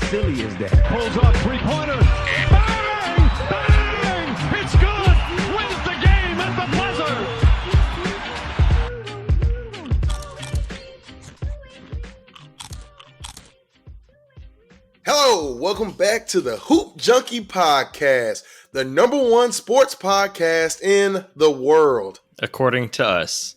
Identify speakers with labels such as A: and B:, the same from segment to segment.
A: silly is that?
B: Pulls off three-pointer. Bang! Bang! It's good! Wins the game at the buzzer!
C: Hello, welcome back to the Hoop Junkie Podcast, the number one sports podcast in the world.
D: According to us.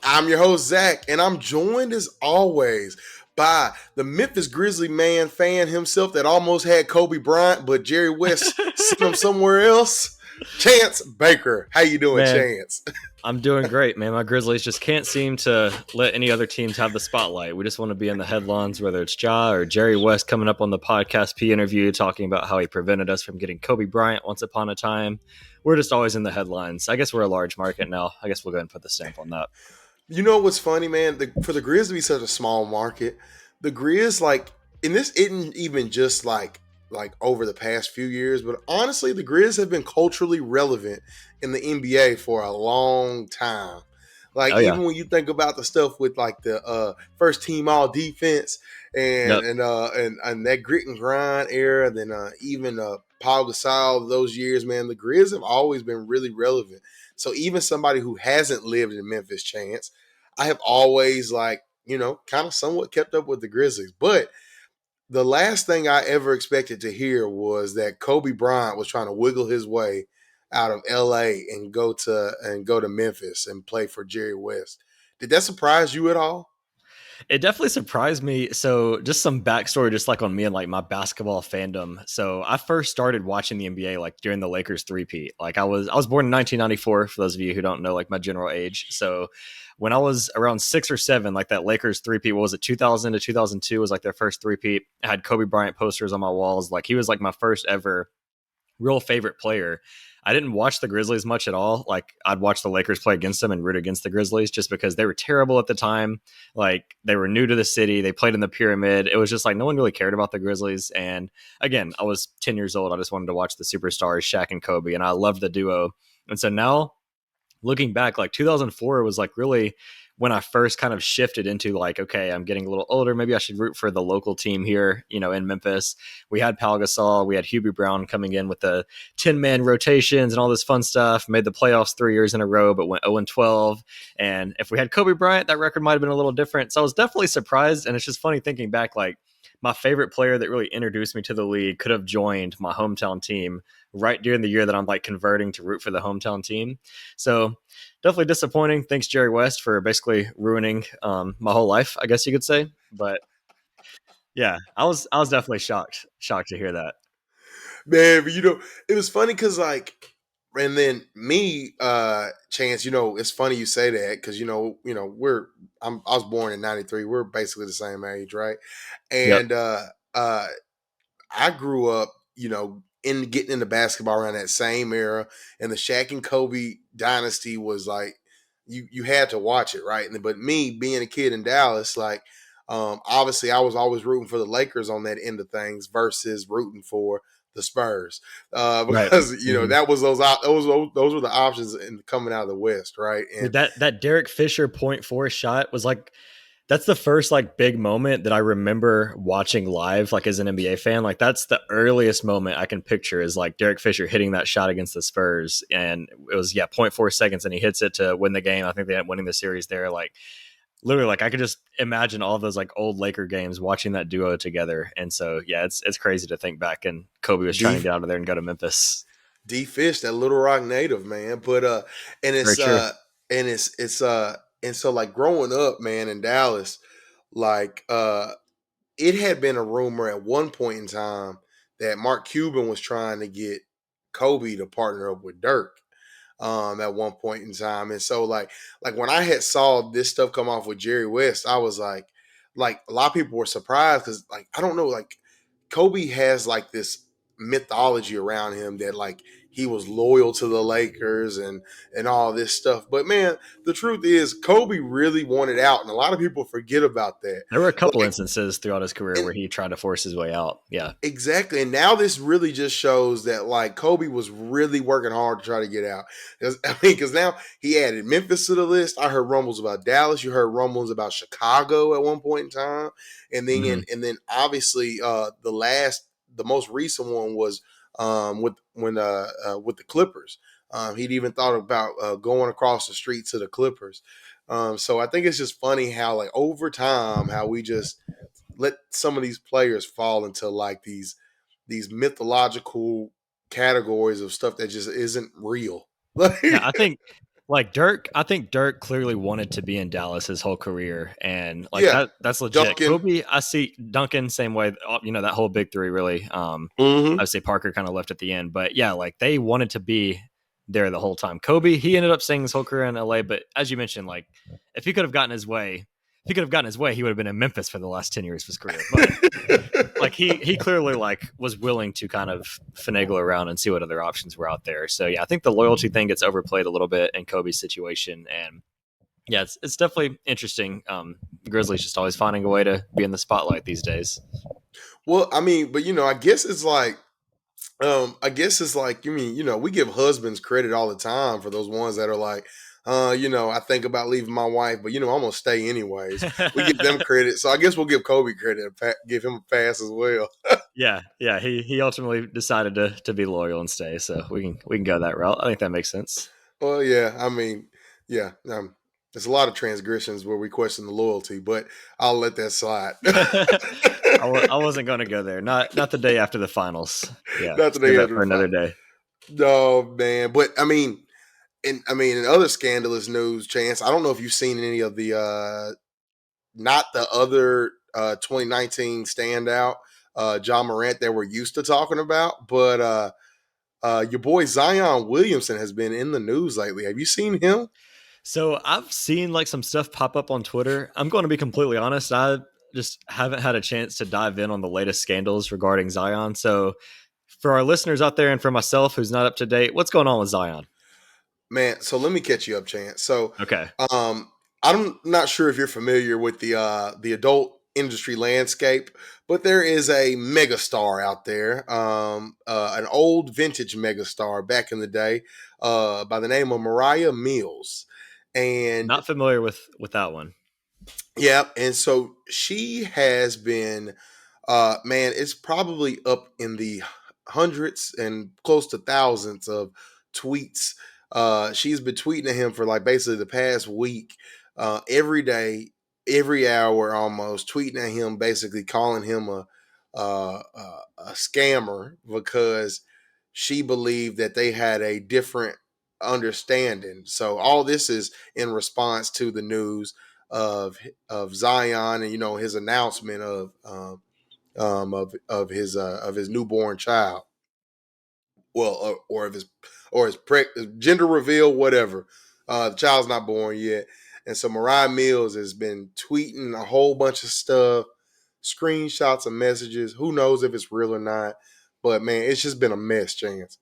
C: I'm your host, Zach, and I'm joined as always by the Memphis Grizzly man fan himself that almost had Kobe Bryant, but Jerry West sent him somewhere else, Chance Baker. How you doing, Chance?
D: I'm doing great, man. My Grizzlies just can't seem to let any other teams have the spotlight. We just want to be in the headlines, whether it's Ja or Jerry West coming up on the Podcast P interview talking about how he prevented us from getting Kobe Bryant once upon a time. We're just always in the headlines. I guess we're a large market now. I guess we'll go ahead and put the stamp on that.
C: You know what's funny, man? For the Grizz to be such a small market, the Grizz, and this isn't even just like over the past few years, but honestly, the Grizz have been culturally relevant in the NBA for a long time. Even when you think about the stuff with the first team all defense and that grit and grind era, then even Paul Gasol of those years, man, the Grizz have always been really relevant. So even somebody who hasn't lived in Memphis, Chance, I have always kind of somewhat kept up with the Grizzlies. But the last thing I ever expected to hear was that Kobe Bryant was trying to wiggle his way out of LA and go to Memphis and play for Jerry West. Did that surprise you at all?
D: It definitely surprised me. So just some backstory, just like on me and like my basketball fandom. So I first started watching the NBA like during the Lakers three-peat. Like I was born in 1994, for those of you who don't know like my general age. So when I was around 6 or 7, like that Lakers three-peat, what was it, 2000 to 2002 was like their first three-peat. I had Kobe Bryant posters on my walls. Like he was like my first ever real favorite player. I didn't watch the Grizzlies much at all. Like I'd watch the Lakers play against them and root against the Grizzlies just because they were terrible at the time. Like they were new to the city. They played in the pyramid. It was just like no one really cared about the Grizzlies. And again, I was 10 years old. I just wanted to watch the superstars, Shaq and Kobe, and I loved the duo. And so now looking back, like 2004 was like really when I first kind of shifted into like, okay, I'm getting a little older. Maybe I should root for the local team here, in Memphis. We had Pau Gasol. We had Hubie Brown coming in with the 10-man rotations and all this fun stuff. Made the playoffs 3 years in a row, but went 0-12. And if we had Kobe Bryant, that record might have been a little different. So I was definitely surprised. And it's just funny thinking back, like my favorite player that really introduced me to the league could have joined my hometown team right during the year that I'm like converting to root for the hometown team. So definitely disappointing. Thanks, Jerry West, for basically ruining my whole life, I guess you could say. But yeah, I was definitely shocked to hear that.
C: Man, but it was funny because and then me, Chance, it's funny you say that because I was born in '93. We're basically the same age, right? And I grew up, getting into basketball around that same era, and the Shaq and Kobe dynasty was like you had to watch it, right? But me being a kid in Dallas, obviously I was always rooting for the Lakers on that end of things versus rooting for the Spurs, because
D: right.
C: that was those were the options coming out of the West, right? And
D: that Derek Fisher 0.4 shot was like. That's the first like big moment that I remember watching live, like as an NBA fan. Like that's the earliest moment I can picture is like Derek Fisher hitting that shot against the Spurs. And it was, 0.4 seconds and he hits it to win the game. I think they ended up winning the series there. Like literally, like I could just imagine all of those like old Laker games watching that duo together. And so, it's crazy to think back and Kobe was trying to get out of there and go to Memphis.
C: D Fish, that Little Rock native, man. But, and so like growing up, man, in Dallas, it had been a rumor at one point in time that Mark Cuban was trying to get Kobe to partner up with Dirk at one point in time. And so like when I had saw this stuff come off with Jerry West, I was like a lot of people were surprised because I don't know, like Kobe has like this mythology around him that like he was loyal to the Lakers and all this stuff. But man, the truth is Kobe really wanted out, and a lot of people forget about that.
D: There were a couple
C: Like,
D: instances throughout his career
C: and
D: where he tried to force his way out. Yeah.
C: exactly. And now this really just shows that like Kobe was really working hard to try to get out. Because now he added Memphis to the list. I heard rumbles about Dallas. You heard rumbles about Chicago at one point in time, and then
D: Hmm.
C: obviously the most recent one was with the Clippers. He'd even thought about going across the street to the Clippers. So I think it's just funny how like over time how we just let some of these players fall into like these mythological categories of stuff that just isn't real.
D: Yeah, I think like Dirk, I think Dirk clearly wanted to be in Dallas his whole career, and like
C: Yeah,
D: that's legit.
C: Duncan.
D: Kobe, I see Duncan same way. You know that whole big three really. I
C: Mm-hmm.
D: would say Parker kind of left at the end, but yeah, like they wanted to be there the whole time. Kobe, he ended up staying his whole career in LA, but as you mentioned, like if he could have gotten his way, if he could have gotten his way, he would have been in Memphis for the last 10 years of his career. But like he clearly like was willing to kind of finagle around and see what other options were out there. So yeah, I think the loyalty thing gets overplayed a little bit in Kobe's situation, and yeah, it's definitely interesting. Grizzlies just always finding a way to be in the spotlight these days.
C: Well, I mean, but I guess it's like you mean, we give husbands credit all the time for those ones that are like, I think about leaving my wife, but I'm gonna stay anyways. We give them credit, so I guess we'll give Kobe credit, give him a pass as well.
D: Yeah. He ultimately decided to be loyal and stay. So we can go that route. I think that makes sense.
C: Well, yeah, I mean, yeah, there's a lot of transgressions where we question the loyalty, but I'll let that slide.
D: I wasn't going to go there. Not the day after the finals. Yeah,
C: Not
D: save
C: today
D: that
C: after
D: for
C: the
D: another
C: final.
D: day.
C: No, man, but in other scandalous news, Chance, I don't know if you've seen any of the not the other 2019 standout, John Morant that we're used to talking about, but your boy Zion Williamson has been in the news lately. Have you seen him?
D: So I've seen like some stuff pop up on Twitter. I'm going to be completely honest. I just haven't had a chance to dive in on the latest scandals regarding Zion. So for our listeners out there and for myself who's not up to date, what's going on with Zion?
C: Man, so let me catch you up, Chance. So,
D: Okay.
C: um, I'm not sure if you're familiar with the adult industry landscape, but there is a megastar out there, an old vintage megastar back in the day, by the name of Mariah Mills, and
D: Not familiar with that one.
C: yeah, and so she has been, man, it's probably up in the hundreds and close to thousands of tweets. She's been tweeting at him for like basically the past week, every day, every hour almost, tweeting at him, basically calling him a scammer because she believed that they had a different understanding. So all this is in response to the news of Zion and his announcement of his newborn child. Well, or of his gender reveal, whatever. The child's not born yet, and so Mariah Mills has been tweeting a whole bunch of stuff, screenshots of messages. Who knows if it's real or not? But man, it's just been a mess, Chance.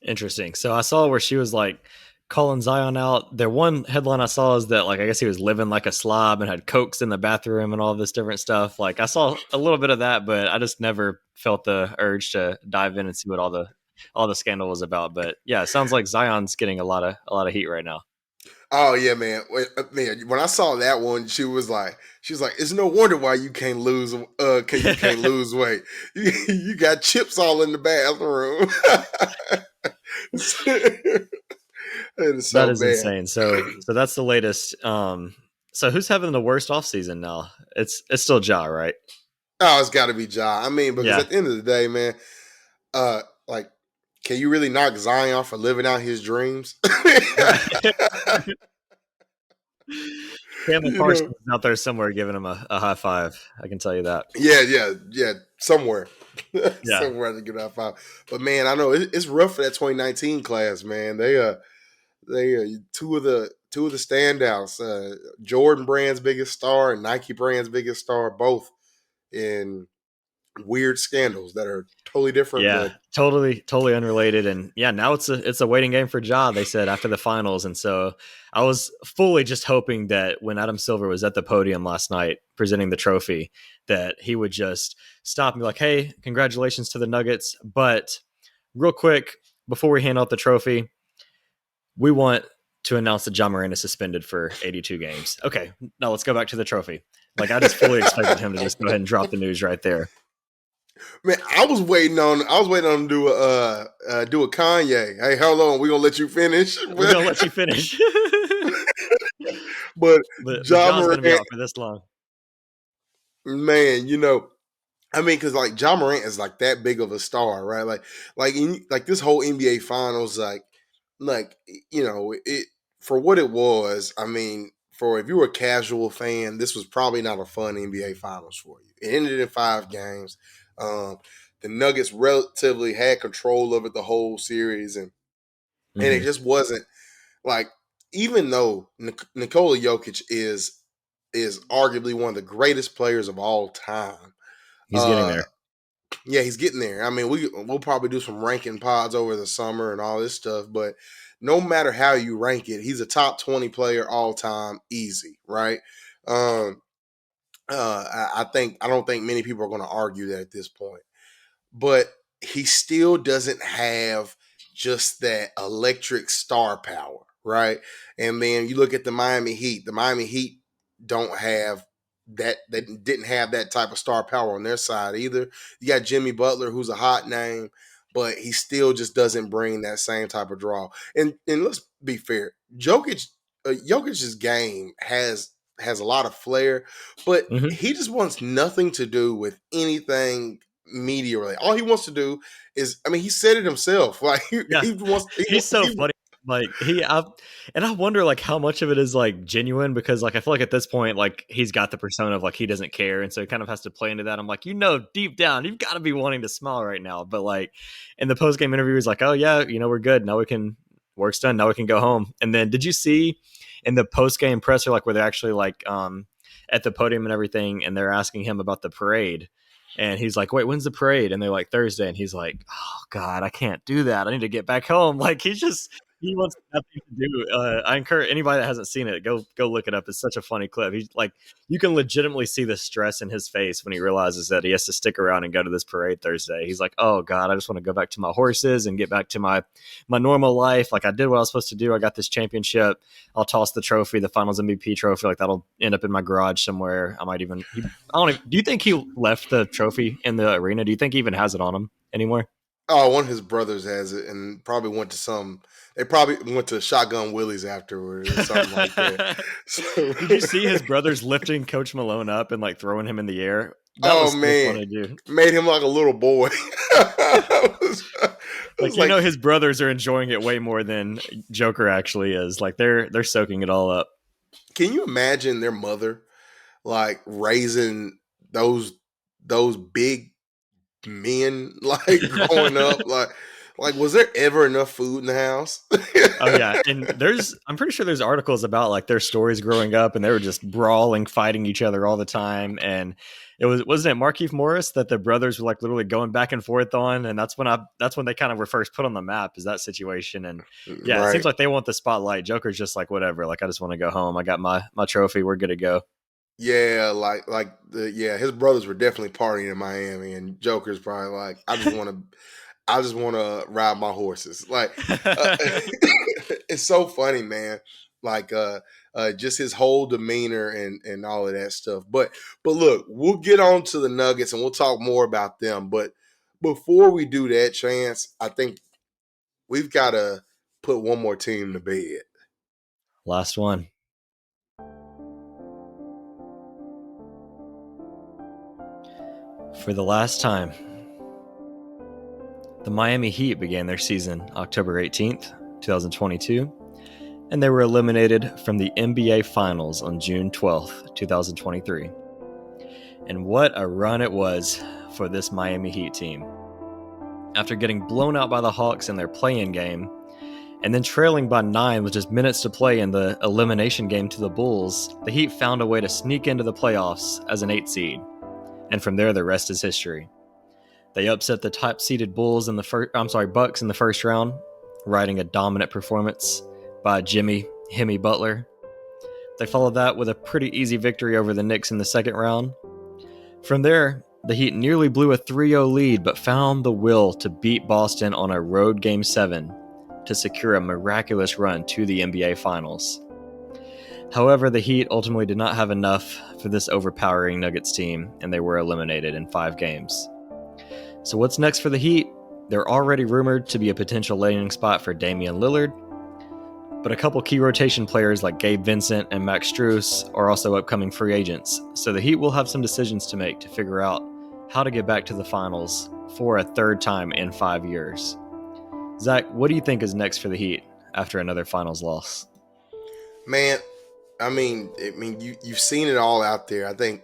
D: Interesting. So I saw where she was like calling Zion out. The one headline I saw is that like I guess he was living like a slob and had cokes in the bathroom and all this different stuff. Like I saw a little bit of that, but I just never felt the urge to dive in and see what all the scandal was about. But yeah, it sounds like Zion's getting a lot of heat right now.
C: Oh yeah, man. Man, when I saw that one, she was like, "It's no wonder why you can't lose. You can't lose weight. You got chips all in the bathroom." It is
D: That
C: so
D: is
C: bad.
D: insane. So that's the latest. So who's having the worst offseason now? It's still Ja, right?
C: Oh, it's got to be Ja. I mean, because
D: Yeah.
C: at the end of the day, man, like, can you really knock Zion for living out his dreams?
D: Right. Cameron
C: you
D: Parsons
C: know,
D: is out there somewhere giving him a high five. I can tell you that.
C: yeah, somewhere,
D: Yeah.
C: somewhere to get that five. But man, I know it's rough for that 2019 class, man. They two of the standouts. Jordan Brand's biggest star and Nike Brand's biggest star, both in weird scandals that are totally different,
D: Yeah,
C: but
D: totally unrelated. And yeah, now it's a waiting game for Ja, they said after the finals. And so I was fully just hoping that when Adam Silver was at the podium last night presenting the trophy, that he would just stop and be like, hey, congratulations to the Nuggets. But real quick, before we hand out the trophy, we want to announce that Ja Morant is suspended for 82 games. Okay, now let's go back to the trophy. Like I just fully expected him to just go ahead and drop the news right there.
C: man, I was waiting on him to do a Kanye. Hey, hold on, we're gonna let you finish.
D: We're gonna let you finish.
C: But
D: but
C: Ja
D: Ja's
C: Morant,
D: gonna be out for this long.
C: man, I mean, because like Ja Morant is like that big of a star, right? Like this whole NBA Finals, like it for what it was. I mean, for if you were a casual fan, this was probably not a fun NBA Finals for you. It ended in 5 games. Um, the Nuggets relatively had control of it the whole series, and it
D: Mm-hmm.
C: just wasn't like even though Nikola Jokic is arguably one of the greatest players of all time.
D: He's getting
C: Uh,
D: there.
C: yeah, he's getting there. I mean, we'll probably do some ranking pods over the summer and all this stuff, but no matter how you rank it, he's a top 20 player all time, easy, right? Um, I don't think many people are going to argue that at this point, but he still doesn't have just that electric star power, right? And then you look at the Miami Heat. The Miami Heat don't have that. They didn't have that type of star power on their side either. You got Jimmy Butler, who's a hot name, but he still just doesn't bring that same type of draw. And let's be fair, Jokic's game has a lot of flair, but
D: Mm-hmm.
C: he just wants nothing to do with anything media related. All he wants to do is, I mean, he said it himself. Like
D: Yeah,
C: he wants,
D: he's so funny. Like and I wonder like how much of it is like genuine because like I feel like at this point like he's got the persona of like he doesn't care, and so he kind of has to play into that. I'm like, deep down you've got to be wanting to smile right now, but like in the post game interview, he's like, oh yeah, we're good now. Work's done. Now we can go home. And then did you see in the post game presser like where they're actually like at the podium and everything, and they're asking him about the parade? And he's like, wait, when's the parade? And they're like, Thursday. And he's like, oh, God, I can't do that. I need to get back home. Like, he wants nothing to do. I encourage anybody that hasn't seen it, go look it up. It's such a funny clip. He's like, you can legitimately see the stress in his face when he realizes that he has to stick around and go to this parade Thursday. He's like, oh, God, I just want to go back to my horses and get back to my normal life. Like, I did what I was supposed to do. I got this championship. I'll toss the trophy, the finals MVP trophy. Like, that'll end up in my garage somewhere. I might even, I don't even, do you think he left the trophy in the arena? Do you think he even has it on him anymore?
C: Oh, one of his brothers has it, and probably went to some. They probably went to Shotgun Willie's afterward or something like that. So,
D: Did you see his brothers lifting Coach Malone up and like throwing him in the air? That
C: oh
D: was so
C: man,
D: funny, dude.
C: made him like a little boy. I
D: Like
C: was like,
D: his brothers are enjoying it way more than Joker actually is. Like they're soaking it all up.
C: can you imagine their mother like raising those big men like growing up like was there ever enough food in the house?
D: Oh yeah, and I'm pretty sure there's articles about like their stories growing up, and they were just brawling, fighting each other all the time. And wasn't it Markieff Morris that the brothers were like literally going back and forth on, and that's when they kind of were first put on the map, is that situation. And yeah, it seems
C: Right.
D: like they want the spotlight. Joker's just like whatever, like I just want to go home. I got my trophy. We're good to go.
C: Yeah, his brothers were definitely partying in Miami, and Joker's probably like, I just want to ride my horses. Like, it's so funny, man. Like, just his whole demeanor and all of that stuff. But look, we'll get on to the Nuggets and we'll talk more about them. But before we do that, Chance, I think we've got to put one more team to bed.
D: Last one. For the last time, the Miami Heat began their season October 18th, 2022, and they were eliminated from the NBA Finals on June 12th, 2023. And what a run it was for this Miami Heat team. After getting blown out by the Hawks in their play-in game, and then trailing by 9 with just minutes to play in the elimination game to the Bulls, the Heat found a way to sneak into the playoffs as an 8 seed. And from there, the rest is history. They upset the top-seeded Bulls in the Bucks in the first round, riding a dominant performance by Hemi Butler. They followed that with a pretty easy victory over the Knicks in the second round. From there, the Heat nearly blew a 3-0 lead, but found the will to beat Boston on a road Game 7 to secure a miraculous run to the NBA Finals. However, the Heat ultimately did not have enough for this overpowering Nuggets team, and they were eliminated in 5 games. So what's next for the Heat? They're already rumored to be a potential landing spot for Damian Lillard, but a couple key rotation players like Gabe Vincent and Max Strus are also upcoming free agents, so the Heat will have some decisions to make to figure out how to get back to the finals for a third time in 5 years. Zach, what do you think is next for the Heat after another finals loss?
C: Man, you've seen it all out there. I think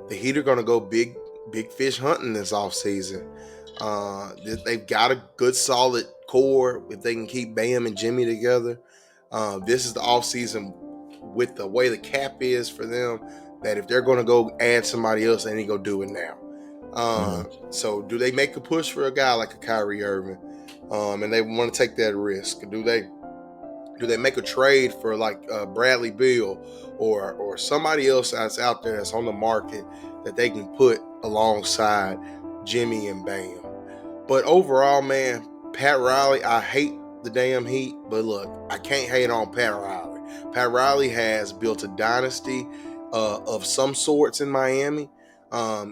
C: the Heat are going to go big fish hunting this offseason. They've got a good, solid core if they can keep Bam and Jimmy together. This is the offseason with the way the cap is for them, that if they're going to go add somebody else, they need to go do it now. So do they make a push for a guy like a Kyrie Irving? And they want to take that risk? Do they make a trade for like Bradley Beal or somebody else that's out there that's on the market that they can put alongside Jimmy and Bam? But overall, man, Pat Riley, I hate the damn Heat, but look, I can't hate on Pat Riley. Pat Riley has built a dynasty of some sorts in Miami.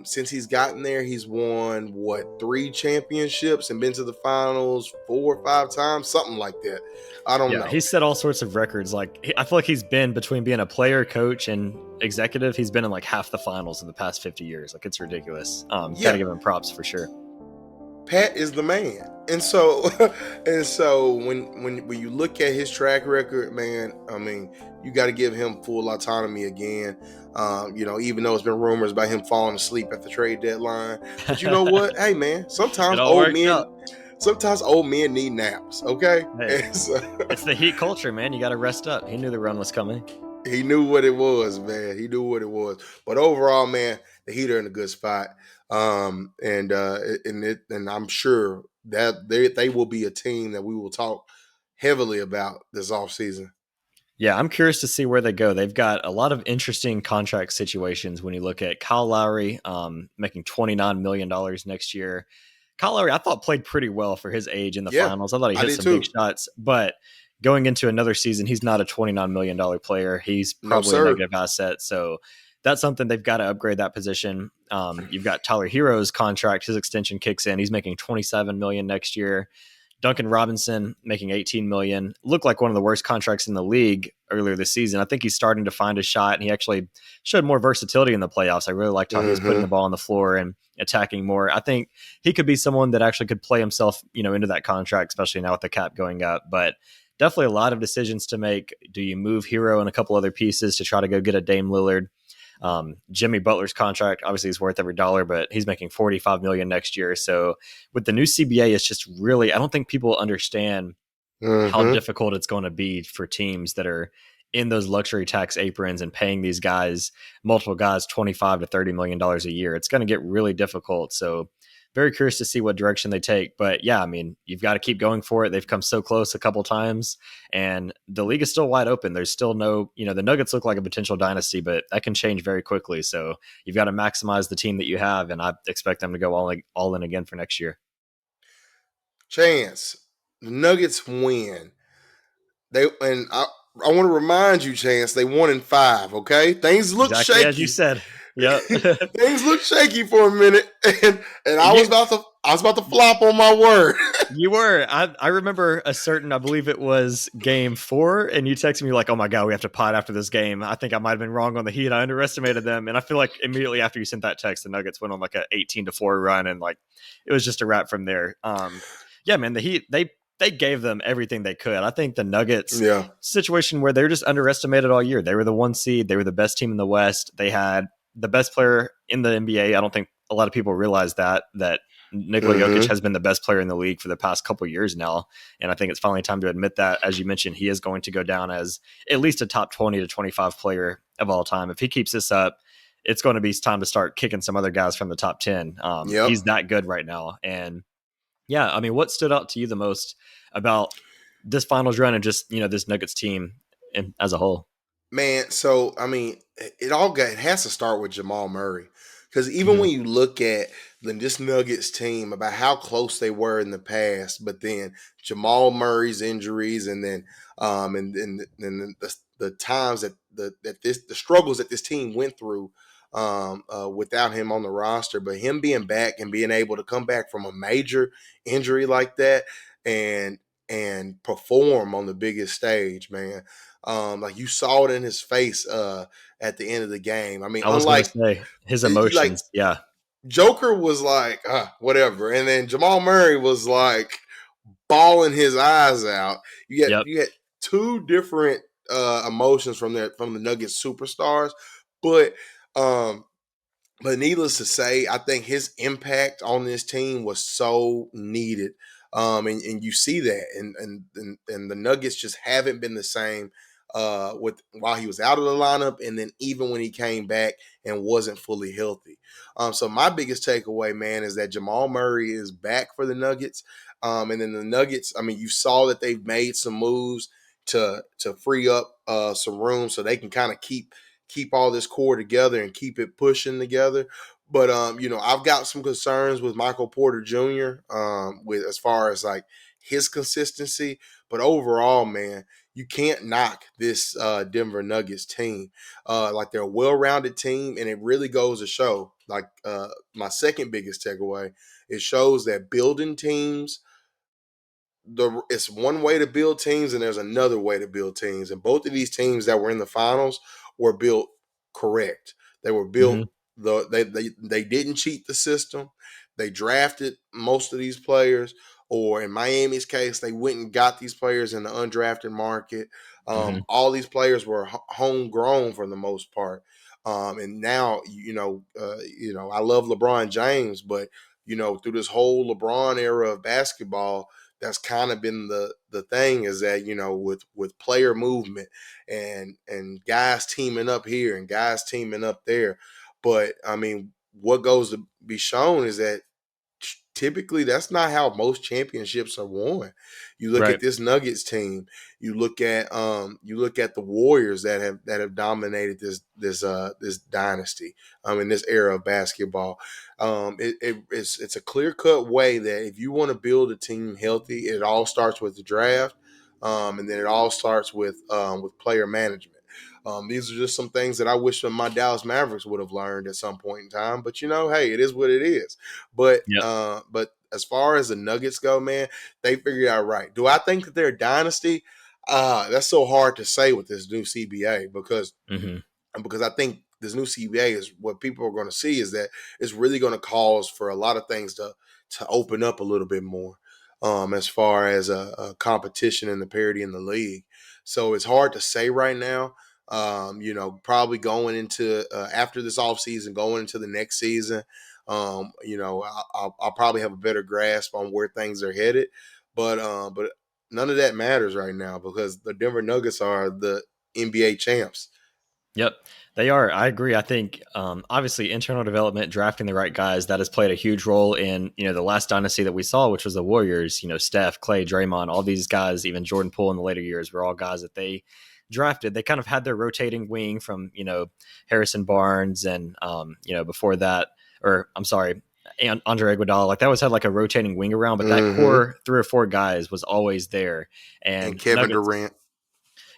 C: Since he's gotten there, he's won 3 championships and been to the finals 4 or 5 times, something like that. I don't know.
D: He's set all sorts of records. Like, I feel like he's been between being a player, coach, and executive. He's been in like half the finals in the past 50 years. Like, it's ridiculous. Gotta give him props for sure.
C: Pat is the man. And so when you look at his track record, man, I mean, you got to give him full autonomy again. Even though it's been rumors about him falling asleep at the trade deadline. But you know what? Hey, man, sometimes old men need naps, okay?
D: Hey, it's the Heat culture, man. You got to rest up. He knew the run was coming.
C: He knew what it was, man. He knew what it was. But overall, man, the Heat are in a good spot. And I'm sure that they will be a team that we will talk heavily about this offseason.
D: Yeah, I'm curious to see where they go. They've got a lot of interesting contract situations when you look at Kyle Lowry making $29 million next year. Kyle Lowry, I thought, played pretty well for his age in the finals. I thought he hit some big shots, but going into another season, he's not a $29 million player. He's probably a negative asset. So that's something they've got to upgrade that position. You've got Tyler Hero's contract. His extension kicks in. He's making $27 million next year. Duncan Robinson making $18 million. Looked like one of the worst contracts in the league earlier this season. I think he's starting to find a shot, and he actually showed more versatility in the playoffs. I really liked how he was putting the ball on the floor and attacking more. I think he could be someone that actually could play himself, into that contract, especially now with the cap going up. But definitely a lot of decisions to make. Do you move Hero and a couple other pieces to try to go get a Dame Lillard? Jimmy Butler's contract obviously is worth every dollar, but he's making $45 million next year. So with the new CBA, it's just really, I don't think people understand how difficult it's going to be for teams that are in those luxury tax aprons and paying these guys, multiple guys, $25 to $30 million a year. It's going to get really difficult. So very curious to see what direction they take. But yeah, I mean, you've got to keep going for it. They've come so close a couple times, and the league is still wide open. There's still no, the Nuggets look like a potential dynasty, but that can change very quickly. So you've got to maximize the team that you have, and I expect them to go all in again for next year.
C: Chance, the Nuggets win. I want to remind you, Chance, they won in 5. Okay, things look shaky,
D: as you said. Yeah,
C: things look shaky for a minute, and I was about to flop on my word.
D: You were. I remember I believe it was game 4, and you texted me like, "Oh my god, we have to pod after this game." I think I might have been wrong on the Heat. I underestimated them, and I feel like immediately after you sent that text, the Nuggets went on like a 18-4 run, and like it was just a wrap from there. Yeah, man, the Heat they gave them everything they could. I think the Nuggets situation where they're just underestimated all year. They were the 1 seed. They were the best team in the West. They had the best player in the NBA. I don't think a lot of people realize that Nikola Jokic has been the best player in the league for the past couple of years now. And I think it's finally time to admit that. As you mentioned, he is going to go down as at least a top 20 to 25 player of all time. If he keeps this up, it's going to be time to start kicking some other guys from the top 10.
C: Yep.
D: He's that good right now. And yeah, I mean, what stood out to you the most about this finals run and just, this Nuggets team as a whole?
C: Man, so I mean, it has to start with Jamal Murray, because even
D: Hmm.
C: when you look at this Nuggets team about how close they were in the past, but then Jamal Murray's injuries, and then the times the struggles that this team went through without him on the roster, but him being back and being able to come back from a major injury like that and perform on the biggest stage, man. Like you saw it in his face at the end of the game. I mean,
D: I was going to
C: unlike
D: say his
C: like
D: emotions. Yeah.
C: Joker was like, whatever. And then Jamal Murray was like bawling his eyes out.
D: Yep.
C: You had two different emotions from the Nuggets superstars, but um but needless to say, I think his impact on this team was so needed. And you see that, and the Nuggets just haven't been the same with while he was out of the lineup, and then even when he came back and wasn't fully healthy. So my biggest takeaway, man, is that Jamal Murray is back for the Nuggets. And then the Nuggets, I mean, you saw that they've made some moves to free up some room so they can kind of keep all this core together and keep it pushing together. But I've got some concerns with Michael Porter Jr. With as far as like his consistency. But overall, man, you can't knock this Denver Nuggets team. Like they're a well-rounded team, and it really goes to show. Like my second biggest takeaway, it shows that building teams it's one way to build teams and there's another way to build teams, and both of these teams that were in the finals were built correct. They were built
D: Hmm.
C: they didn't cheat the system. They drafted most of these players, or in Miami's case, they went and got these players in the undrafted market.
D: Hmm.
C: All these players were homegrown for the most part. And now I love LeBron James, but through this whole LeBron era of basketball, that's kind of been the thing, is that with player movement and guys teaming up here and guys teaming up there. But I mean, what goes to be shown is that typically that's not how most championships are won. You look
D: Right.
C: at this Nuggets team, you look at the Warriors that have dominated this dynasty in this era of basketball. It's a clear-cut way that if you want to build a team healthy, it all starts with the draft, and then it all starts with player management. These are just some things that I wish that my Dallas Mavericks would have learned at some point in time. But hey, it is what it is. But
D: Yep.
C: but as far as the Nuggets go, man, they figured out right. Do I think that they're a dynasty? That's so hard to say with this new CBA,
D: Hmm.
C: because I think this new CBA is what people are going to see, is that it's really going to cause for a lot of things to open up a little bit more, as far as a competition and the parity in the league. So it's hard to say right now. Probably going into after this offseason, going into the next season, I'll probably have a better grasp on where things are headed. But none of that matters right now, because the Denver Nuggets are the NBA champs.
D: Yep, they are. I agree. I think obviously internal development, drafting the right guys, that has played a huge role in the last dynasty that we saw, which was the Warriors. Steph, Clay, Draymond, all these guys, even Jordan Poole in the later years, were all guys that they drafted. They kind of had their rotating wing from Harrison Barnes and before that, or I'm sorry, and Andre Iguodala. Like that always had like a rotating wing around, but that
C: Mm-hmm.
D: core 3 or 4 guys was always there.
C: And
D: And the
C: Kevin
D: Nuggets.
C: Durant.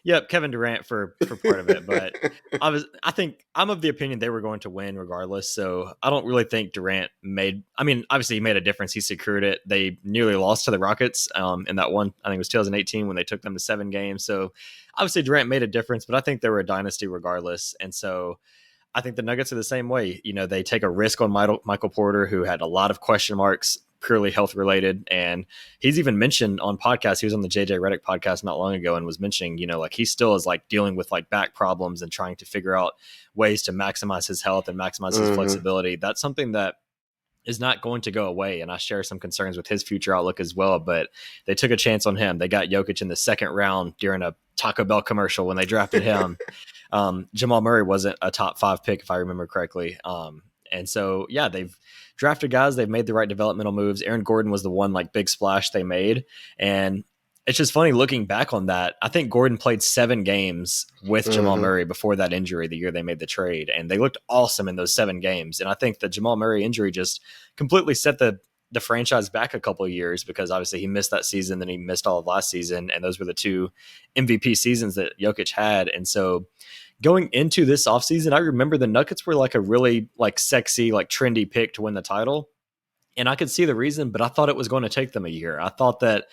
D: Yep, Kevin Durant for part of it, but I think I'm of the opinion they were going to win regardless. So I don't really think Durant made. I mean, obviously he made a difference. He secured it. They nearly lost to the Rockets in that one. I think it was 2018 when they took them to 7 games. So obviously Durant made a difference, but I think they were a dynasty regardless. And so I think the Nuggets are the same way. They take a risk on Michael Porter, who had a lot of question marks, purely health related. And he's even mentioned on podcasts, he was on the JJ Redick podcast not long ago and was mentioning, like he still is like dealing with like back problems and trying to figure out ways to maximize his health and maximize his
C: Mm-hmm.
D: flexibility. That's something that is not going to go away. And I share some concerns with his future outlook as well. But they took a chance on him. They got Jokic in the second round during a Taco Bell commercial when they drafted him. Jamal Murray wasn't a top 5 pick, if I remember correctly. And so, yeah, they've drafted guys. They've made the right developmental moves. Aaron Gordon was the one like big splash they made. And it's just funny looking back on that. I think Gordon played 7 games with Jamal Murray before that injury the year they made the trade. And they looked awesome in those 7 games. And I think the Jamal Murray injury just completely set the franchise back a couple of years, because obviously he missed that season, then he missed all of last season. And those were the 2 MVP seasons that Jokic had. And so going into this offseason, I remember the Nuggets were like a really like sexy, like trendy pick to win the title. And I could see the reason, but I thought it was going to take them a year. I thought that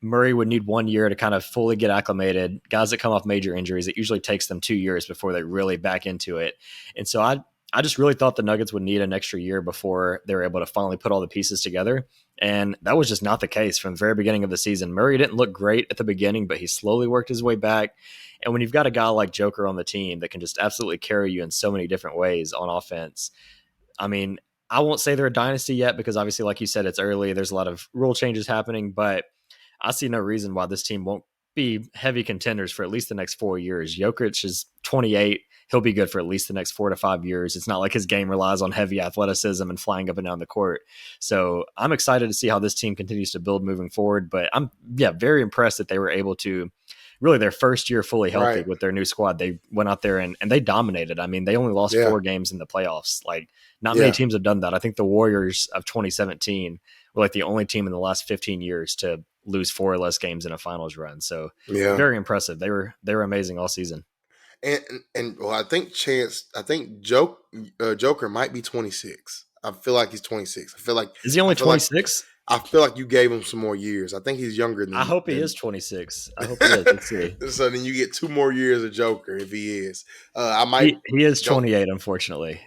D: Murray would need 1 year to kind of fully get acclimated. Guys that come off major injuries, it usually takes them 2 years before they really back into it. And so I just really thought the Nuggets would need an extra year before they were able to finally put all the pieces together. And that was just not the case from the very beginning of the season. Murray didn't look great at the beginning, but he slowly worked his way back. And when you've got a guy like Joker on the team that can just absolutely carry you in so many different ways on offense, I mean, I won't say they're a dynasty yet, because obviously, like you said, it's early. There's a lot of rule changes happening, but I see no reason why this team won't be heavy contenders for at least the next 4 years. Jokic is 28. He'll be good for at least the next 4 to 5 years. It's not like his game relies on heavy athleticism and flying up and down the court. So I'm excited to see how this team continues to build moving forward. But I'm very impressed that they were able to really their first year fully healthy with their new squad. They went out there and they dominated. I mean, they only lost 4 games in the playoffs. Like not many teams have done that. I think the Warriors of 2017 were like the only team in the last 15 years to lose 4 or less games in a finals run. So very impressive. They were amazing all season.
C: And well, I think Joker might be 26. I feel like he's 26. I feel like
D: is he only 26?
C: I feel like you gave him some more years. I think he's younger than.
D: I hope he is 26. I hope he is. Let's see.
C: So then you get 2 more years of Joker if he is. I might.
D: He is 28, unfortunately.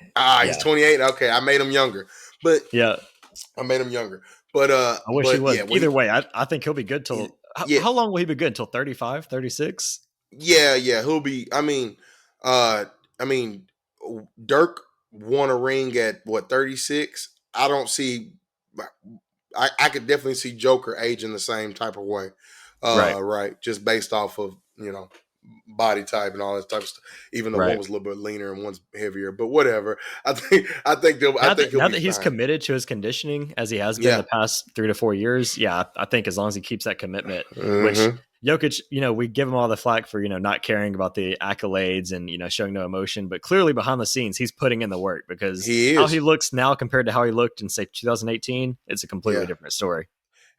C: He's 28. Okay, I made him younger, but I made him younger. But
D: I wish he was. Either way, I think he'll be good till. How long will he be good? Until 35, 36?
C: Yeah, he'll be. I mean, Dirk won a ring at what 36. I don't see. I could definitely see Joker aging the same type of way, right? Just based off of body type and all that type of stuff. Even though one was a little bit leaner and one's heavier, but whatever. I think he'll
D: now
C: be
D: that he's committed to his conditioning as he has been the past 3 to 4 years. Yeah, I think as long as he keeps that commitment, which Jokic, we give him all the flack for not caring about the accolades and showing no emotion, but clearly behind the scenes he's putting in the work, because how he looks now compared to how he looked in say 2018, it's a completely different story.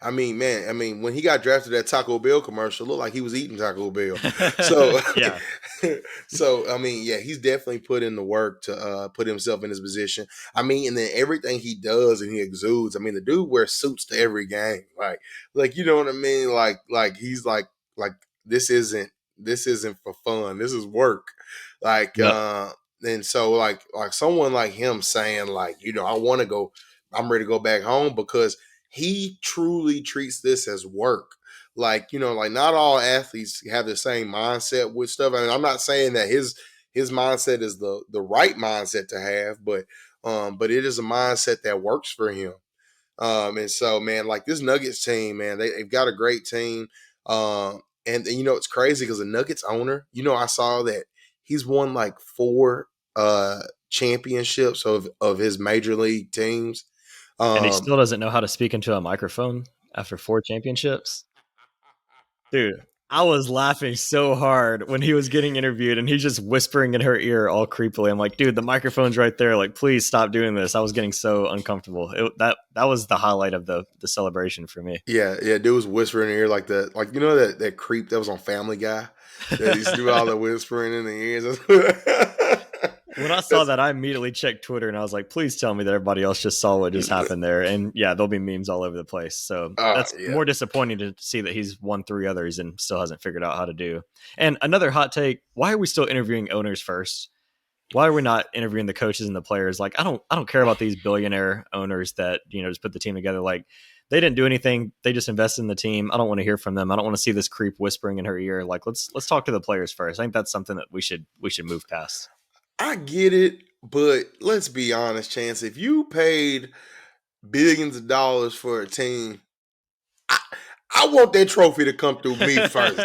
C: I mean, man, when he got drafted, that Taco Bell commercial looked like he was eating Taco Bell. So, so I mean, he's definitely put in the work to put himself in his position. I mean, and then everything he does and he exudes. I mean, the dude wears suits to every game, like you know what I mean? Like he's like this isn't for fun. This is work. And so like someone like him saying I want to go. I'm ready to go back home because he truly treats this as work. Like not all athletes have the same mindset with stuff. I mean, I'm not saying that his mindset is the right mindset to have, but it is a mindset that works for him. And so, man, like this Nuggets team, man, they've got a great team. And it's crazy because the Nuggets owner, I saw that he's won like 4 championships of his major league teams.
D: And he still doesn't know how to speak into a microphone after 4 championships. Dude, I was laughing so hard when he was getting interviewed and he's just whispering in her ear all creepily. I'm like, dude, the microphone's right there. Like, please stop doing this. I was getting so uncomfortable. That was the highlight of the celebration for me.
C: Yeah. Dude was whispering in the ear like that. Like, that creep that was on Family Guy that used to do all the whispering in the ears.
D: When I saw that, I immediately checked Twitter and I was like, please tell me that everybody else just saw what just happened there. And there'll be memes all over the place. So that's more disappointing to see that he's won 3 others and still hasn't figured out how to do. And another hot take, why are we still interviewing owners first? Why are we not interviewing the coaches and the players? Like, I don't care about these billionaire owners that, just put the team together. Like, they didn't do anything. They just invested in the team. I don't want to hear from them. I don't want to see this creep whispering in her ear. Like, let's talk to the players first. I think that's something that we should move past.
C: I get it, but let's be honest, Chance. If you paid billions of dollars for a team. I want that trophy to come through me first.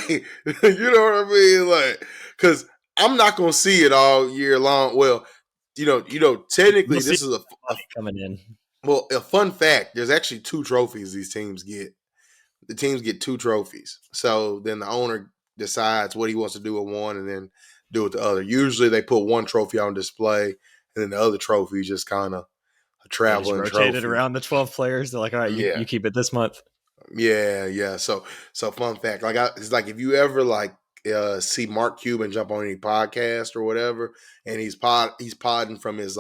C: You know what I mean? Like, because I'm not gonna see it all year long. Well, technically,
D: We'll see
C: this is a
D: coming in.
C: well, a fun fact. There's actually 2 trophies these teams get. The teams get 2 trophies. So then the owner decides what he wants to do with one, and then do with the other. Usually, they put one trophy on display, and then the other trophy is just kind of a
D: Yeah, just
C: traveling
D: rotated
C: trophy.
D: around the 12 players. They're like, all right,
C: Yeah.
D: you keep it this month.
C: Yeah. So fun fact, it's like if you ever see Mark Cuban jump on any podcast or whatever, and he's podding from his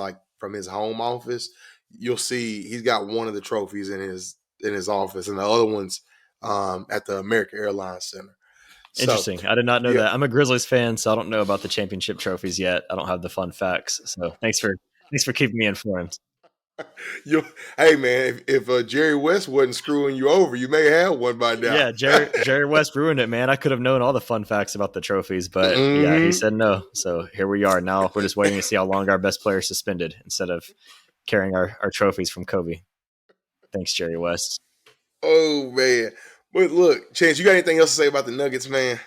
C: home office, you'll see he's got one of the trophies in his office, and the other one's at the American Airlines Center. So
D: Interesting. I did not know
C: yeah,
D: that. I'm a Grizzlies fan, so I don't know about the championship trophies yet. I don't have the fun facts. So thanks for keeping me informed.
C: you hey man, if Jerry West wasn't screwing you over, you may have one by now.
D: Yeah, Jerry West ruined it, man. I could have known all the fun facts about the trophies, but yeah, he
C: Mm-hmm.
D: said no. So here we are. Now we're just waiting to see how long our best player is suspended instead of carrying our trophies from Kobe. Thanks, Jerry West.
C: Oh man. But look, Chance, you got anything else to say about the Nuggets, man?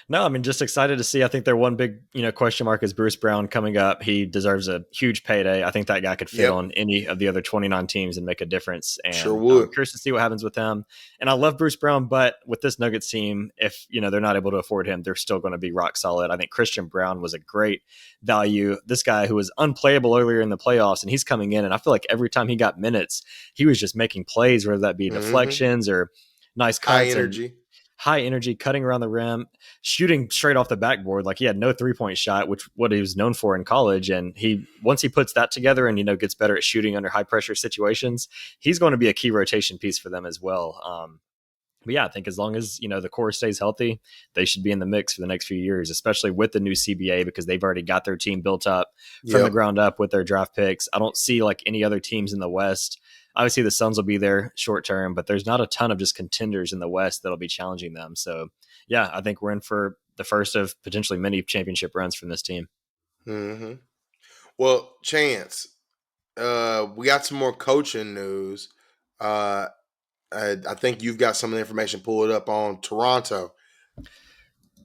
D: No, I mean, just excited to see. I think their one big, question mark is Bruce Brown coming up. He deserves a huge payday. I think that guy could fit
C: Yep,
D: on any of the other 29 teams and make a difference.
C: sure
D: And I'm
C: would.
D: curious to see what happens with him. And I love Bruce Brown, but with this Nuggets team, if they're not able to afford him, they're still going to be rock solid. I think Christian Brown was a great value. This guy who was unplayable earlier in the playoffs, and he's coming in, and I feel like every time he got minutes, he was just making plays, whether that be
C: Mm-hmm.
D: deflections or nice
C: High
D: cuts and
C: energy.
D: high energy, cutting around the rim, shooting straight off the backboard. Like he had no 3-point shot, which what he was known for in college. And once he puts that together and gets better at shooting under high pressure situations, he's going to be a key rotation piece for them as well. But yeah, I think as long as the core stays healthy, they should be in the mix for the next few years, especially with the new CBA because they've already got their team built up from the
C: Yep.
D: ground up with their draft picks. I don't see like any other teams in the West. Obviously, the Suns will be there short term, but there's not a ton of just contenders in the West that'll be challenging them. So yeah, I think we're in for the first of potentially many championship runs from this team.
C: Mm-hmm. Well, Chance, we got some more coaching news. Uh, I think you've got some of the information pulled up on Toronto.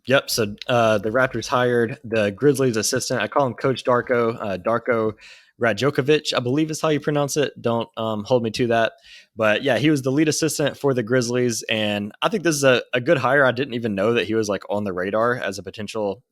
D: Yep. So the Raptors hired the Grizzlies assistant. I call him Coach Darko. Darko Rajokovic, I believe is how you pronounce it. Don't hold me to that. But yeah, he was the lead assistant for the Grizzlies. And I think this is a good hire. I didn't even know that he was like on the radar as a potential,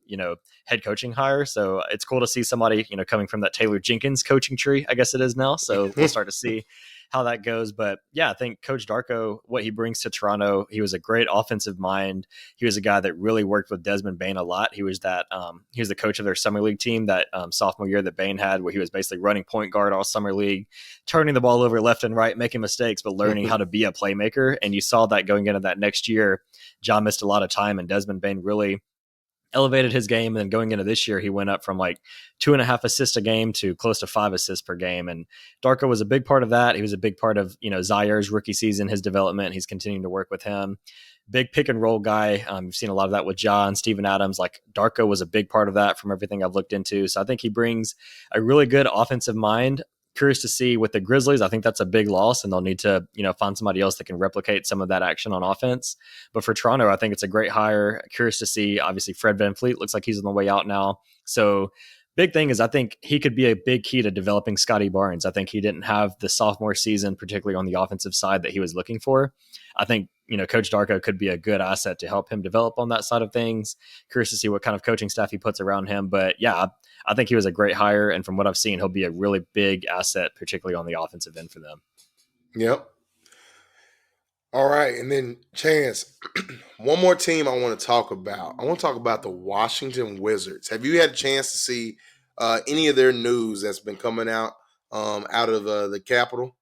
D: head coaching hire. So it's cool to see somebody, coming from that Taylor Jenkins coaching tree, I guess it is now. So we'll start to see how that goes. But yeah, I think Coach Darko, what he brings to Toronto, he was a great offensive mind. He was a guy that really worked with Desmond Bane a lot. He was he was the coach of their summer league team that sophomore year that Bane had, where he was basically running point guard all summer league, turning the ball over left and right, making mistakes, but learning how to be a playmaker. And you saw that going into that next year. John missed a lot of time, and Desmond Bane really elevated his game. And then going into this year, he went up from like 2.5 assists a game to close to 5 assists per game. And Darko was a big part of that. He was a big part of, Zaires rookie season, his development. He's continuing to work with him. Big pick and roll guy. You've seen a lot of that with John, Steven Adams. Like Darko was a big part of that from everything I've looked into. So I think he brings a really good offensive mind. Curious to see with the Grizzlies. I think that's a big loss, and they'll need to, find somebody else that can replicate some of that action on offense. But for Toronto, I think it's a great hire. Curious to see. Obviously, Fred VanVleet looks like he's on the way out now. So big thing is I think he could be a big key to developing Scotty Barnes. I think he didn't have the sophomore season, particularly on the offensive side, that he was looking for. I think, Coach Darko could be a good asset to help him develop on that side of things. Curious to see what kind of coaching staff he puts around him. But yeah, I think he was a great hire. And from what I've seen, he'll be a really big asset, particularly on the offensive end for them.
C: Yep. All right, and then Chance, one more team I want to talk about. I want to talk about the Washington Wizards. Have you had a chance to see any of their news that's been coming out of the Capitol?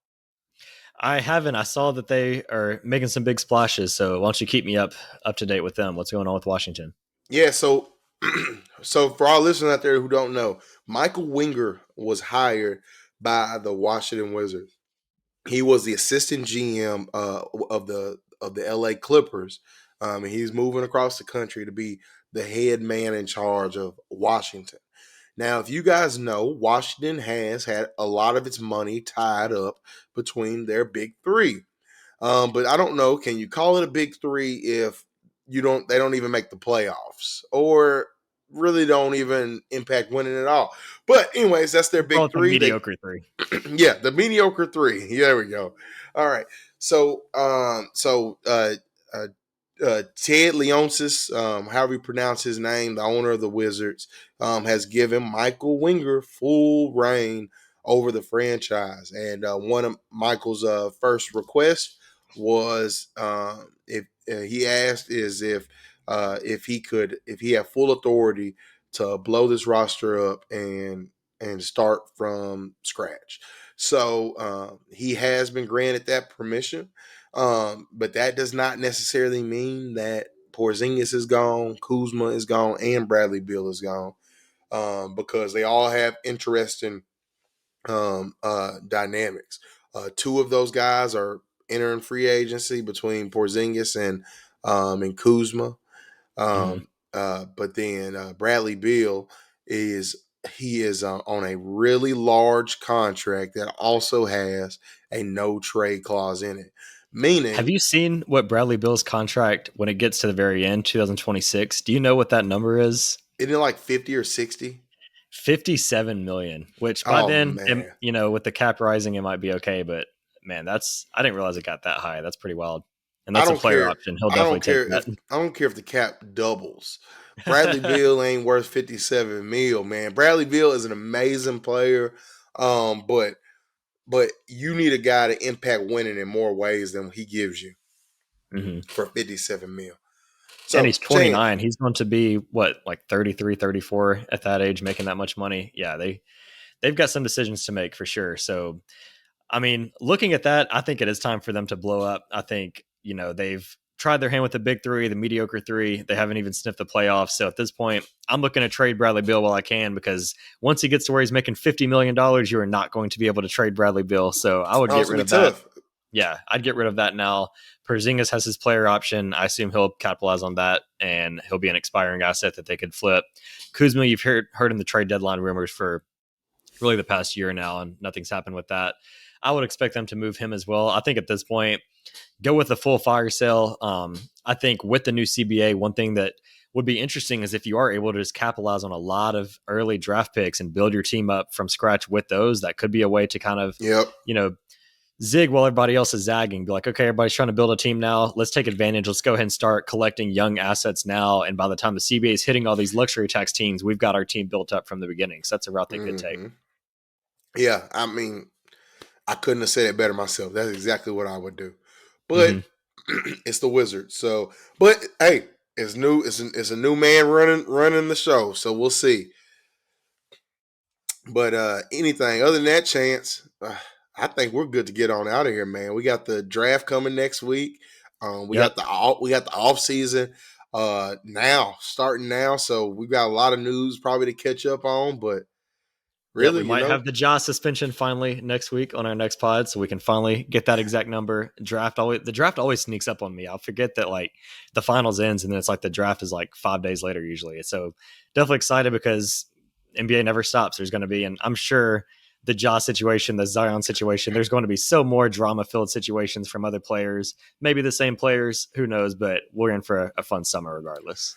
D: I haven't. I saw that they are making some big splashes. So why don't you keep me up to date with them? What's going on with Washington?
C: Yeah, so so for our listeners out there who don't know, Michael Winger was hired by the Washington Wizards. He was the assistant GM of the LA Clippers. And he's moving across the country to be the head man in charge of Washington. Now, if you guys know, Washington has had a lot of its money tied up between their big three. But I don't know. Can you call it a big three if they don't even make the playoffs or really don't even impact winning at all? But anyways, that's their
D: Call
C: big
D: it the
C: three.
D: mediocre three.
C: Yeah, the mediocre three. Yeah, there we go. All right. So, Ted Leonsis, however you pronounce his name, the owner of the Wizards, has given Michael Winger full reign over the franchise. And one of Michael's first requests was if he asked is if he had full authority to blow this roster up and start from scratch. So he has been granted that permission. But that does not necessarily mean that Porzingis is gone, Kuzma is gone, and Bradley Beal is gone, because they all have interesting dynamics. Two of those guys are entering free agency between Porzingis and Kuzma.
D: Mhm.
C: But then Bradley Beal is on a really large contract that also has a no trade clause in it.
D: Have
C: Meaning,
D: you seen what Bradley Bill's contract when it gets to the very end, 2026? Do you know what that number is?
C: isn't it like 50 or 60?
D: 57 million, which by
C: Oh
D: then,
C: man.
D: with the cap rising, it might be okay. But man, I didn't realize it got that high. That's pretty wild. And
C: I
D: that's a
C: don't
D: player
C: care.
D: option. He'll definitely take that.
C: I don't care if the cap doubles. Bradley Beal ain't worth 57 mil, man. Bradley Beal is an amazing player. But you need a guy to impact winning in more ways than he gives you
D: hmm
C: for 57 mil.
D: And
C: So,
D: he's
C: Chance,
D: 29. He's going to be what, like 33, 34 at that age, making that much money. Yeah, they've got some decisions to make for sure. So I mean, looking at that, I think it is time for them to blow up. I think, they've tried their hand with the big three, the mediocre three. They haven't even sniffed the playoffs. So at this point, I'm looking to trade Bradley Beal while I can, because once he gets to where he's making $50 million, you are not going to be able to trade Bradley Beal. So I would
C: oh,
D: get
C: it's
D: rid
C: gonna be
D: of that.
C: tough.
D: Yeah, I'd get rid of that now. Porzingis has his player option. I assume he'll capitalize on that, and he'll be an expiring asset that they could flip. Kuzma, you've heard in the trade deadline rumors for really the past year now, and nothing's happened with that. I would expect them to move him as well. I think at this point, go with a full fire sale. I think with the new CBA, one thing that would be interesting is if you are able to just capitalize on a lot of early draft picks and build your team up from scratch with those. That could be a way to kind of,
C: Yep.
D: zig while everybody else is zagging. Be like, okay, everybody's trying to build a team now. Let's take advantage. Let's go ahead and start collecting young assets now. And by the time the CBA is hitting all these luxury tax teams, we've got our team built up from the beginning. So that's a route they could take.
C: Mm-hmm. Yeah, I mean, I couldn't have said it better myself. That's exactly what I would do. But
D: Mm-hmm.
C: it's the Wizards. So, but hey, it's new. It's a new man running the show. So we'll see. But anything other than that, Chance, I think we're good to get on out of here, man. We got the draft coming next week. We
D: Yep.
C: got the off season starting now. So we've got a lot of news probably to catch up on. But
D: Yeah, we
C: really,
D: might have the Jaw suspension finally next week on our next pod, so we can finally get that exact number. The draft always sneaks up on me. I'll forget that like the finals ends, and then it's like the draft is like 5 days later usually. So definitely excited because NBA never stops. There's going to be, and I'm sure the Jaw situation, the Zion situation, there's going to be so more drama filled situations from other players, maybe the same players, who knows? But we're in for a fun summer regardless.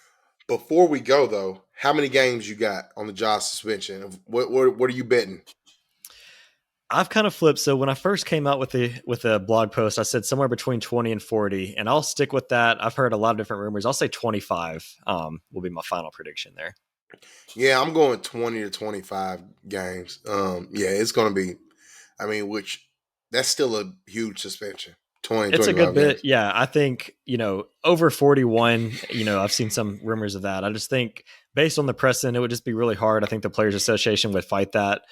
C: Before we go though, how many games you got on the Josh suspension? What are you betting?
D: I've kind of flipped. So when I first came out with the blog post, I said somewhere between 20 and 40, and I'll stick with that. I've heard a lot of different rumors. I'll say 25 will be my final prediction there.
C: Yeah, I'm going 20 to 25 games. Yeah, it's going to be. I mean, which that's still a huge suspension. 20,
D: It's a
C: 25
D: good bit.
C: games.
D: Yeah, I think, over 41, I've seen some rumors of that. I just think based on the precedent, it would just be really hard. I think the Players Association would fight that.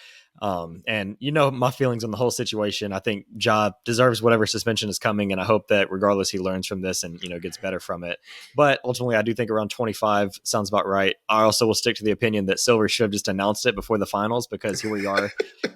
D: And my feelings on the whole situation. I think Ja deserves whatever suspension is coming, and I hope that regardless he learns from this and gets better from it. But ultimately, I do think around 25 sounds about right. I also will stick to the opinion that Silver should have just announced it before the finals, because here we are,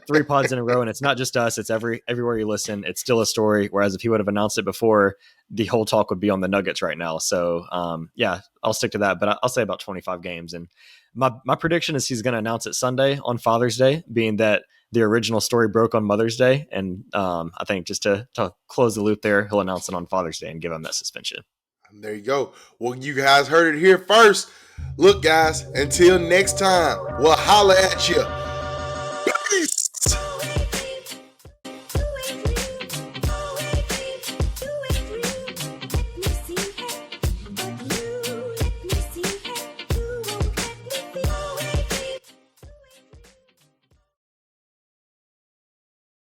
D: 3 pods in a row, and it's not just us; it's everywhere you listen. It's still a story. Whereas if he would have announced it before, the whole talk would be on the Nuggets right now. So yeah, I'll stick to that, but I'll say about 25 games. And my prediction is he's going to announce it Sunday on Father's Day, being that the original story broke on Mother's Day. And I think just to close the loop there, he'll announce it on Father's Day and give him that suspension.
C: There you go. Well, you guys heard it here first. Look, guys, until next time, we'll holla at you.